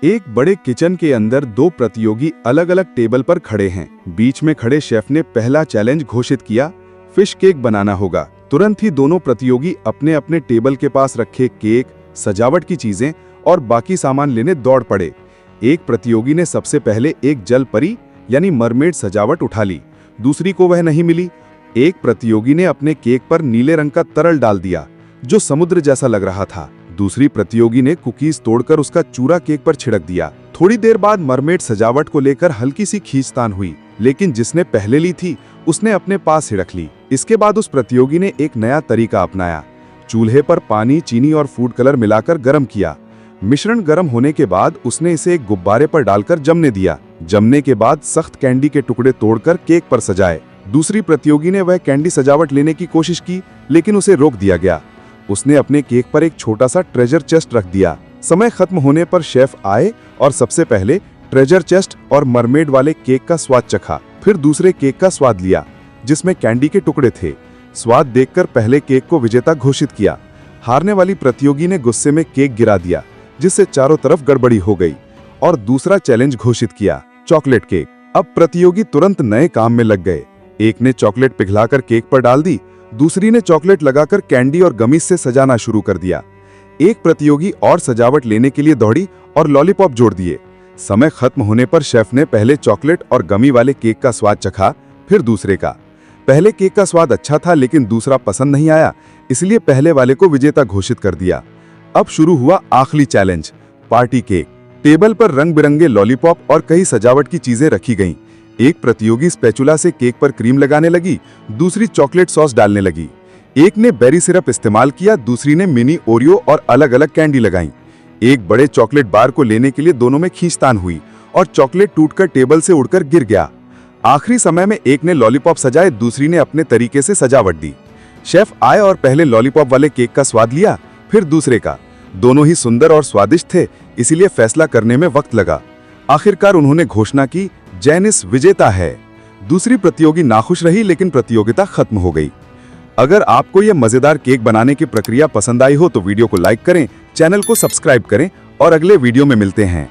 एक बड़े किचन के अंदर दो प्रतियोगी अलग अलग टेबल पर खड़े हैं। बीच में खड़े शेफ ने पहला चैलेंज घोषित किया, फिश केक बनाना होगा। तुरंत ही दोनों प्रतियोगी अपने अपने टेबल के पास रखे केक, सजावट की चीजें और बाकी सामान लेने दौड़ पड़े। एक प्रतियोगी ने सबसे पहले एक जल परी यानी मरमेड सजावट उठा ली, दूसरी को वह नहीं मिली। एक प्रतियोगी ने अपने केक पर नीले रंग का तरल डाल दिया जो समुद्र जैसा लग रहा था। दूसरी प्रतियोगी ने कुकीज तोड़कर उसका चूरा केक पर छिड़क दिया। थोड़ी देर बाद मरमेड सजावट को लेकर हल्की सी खींचतान हुई, लेकिन जिसने पहले ली थी उसने अपने पास ही रख ली। इसके बाद उस प्रतियोगी ने एक नया तरीका अपनाया। चूल्हे पर पानी, चीनी और फूड कलर मिलाकर गर्म किया। मिश्रण गर्म होने के बाद उसने इसे एक गुब्बारे पर डालकर जमने दिया। जमने के बाद सख्त कैंडी के टुकड़े तोड़कर केक पर सजाए। दूसरी प्रतियोगी ने वह कैंडी सजावट लेने की कोशिश की, लेकिन उसे रोक दिया गया। उसने अपने केक पर एक छोटा सा ट्रेजर चेस्ट रख दिया। समय खत्म होने पर शेफ आए और सबसे पहले ट्रेजर चेस्ट और मरमेड वाले केक का स्वाद चखा। फिर दूसरे केक का स्वाद लिया जिसमें कैंडी के टुकड़े थे। स्वाद देखकर पहले केक को विजेता घोषित किया। हारने वाली प्रतियोगी ने गुस्से में केक गिरा दिया, जिससे चारों तरफ गड़बड़ी हो गई और दूसरा चैलेंज घोषित किया, चॉकलेट केक। अब प्रतियोगी तुरंत नए काम में लग गए। एक ने चॉकलेट पिघलाकर केक पर डाल दी, दूसरी ने चॉकलेट लगाकर कैंडी और गमीज से सजाना शुरू कर दिया। एक प्रतियोगी और सजावट लेने के लिए दौड़ी और लॉलीपॉप जोड़ दिए। समय खत्म होने पर शेफ ने पहले चॉकलेट और गमी वाले केक का स्वाद चखा, फिर दूसरे का। पहले केक का स्वाद अच्छा था, लेकिन दूसरा पसंद नहीं आया, इसलिए पहले वाले को विजेता घोषित कर दिया। अब शुरू हुआ आखिरी चैलेंज, पार्टी केक। टेबल पर रंग बिरंगे लॉलीपॉप और कई सजावट की चीजें रखी गईं। एक प्रतियोगी स्पैचुला से केक पर क्रीम लगाने लगी, दूसरी चॉकलेट सॉस डालने लगी। एक ने बेरी सिरप इस्तेमाल किया, दूसरी ने मिनी ओरियो और अलग अलग कैंडी लगाई। एक बड़े चॉकलेट बार को लेने के लिए दोनों में खींचतान हुई और चॉकलेट टूटकर टेबल से उड़कर गिर गया। आखिरी समय में एक ने लॉलीपॉप सजाए, दूसरी ने अपने तरीके से सजावट दी। शेफ आए और पहले लॉलीपॉप वाले केक का स्वाद लिया, फिर दूसरे का। दोनों ही सुंदर और स्वादिष्ट थे, इसीलिए फैसला करने में वक्त लगा। आखिरकार उन्होंने घोषणा की, जैनिस विजेता है। दूसरी प्रतियोगी नाखुश रही, लेकिन प्रतियोगिता खत्म हो गई। अगर आपको यह मजेदार केक बनाने की प्रक्रिया पसंद आई हो तो वीडियो को लाइक करें, चैनल को सब्सक्राइब करें और अगले वीडियो में मिलते हैं।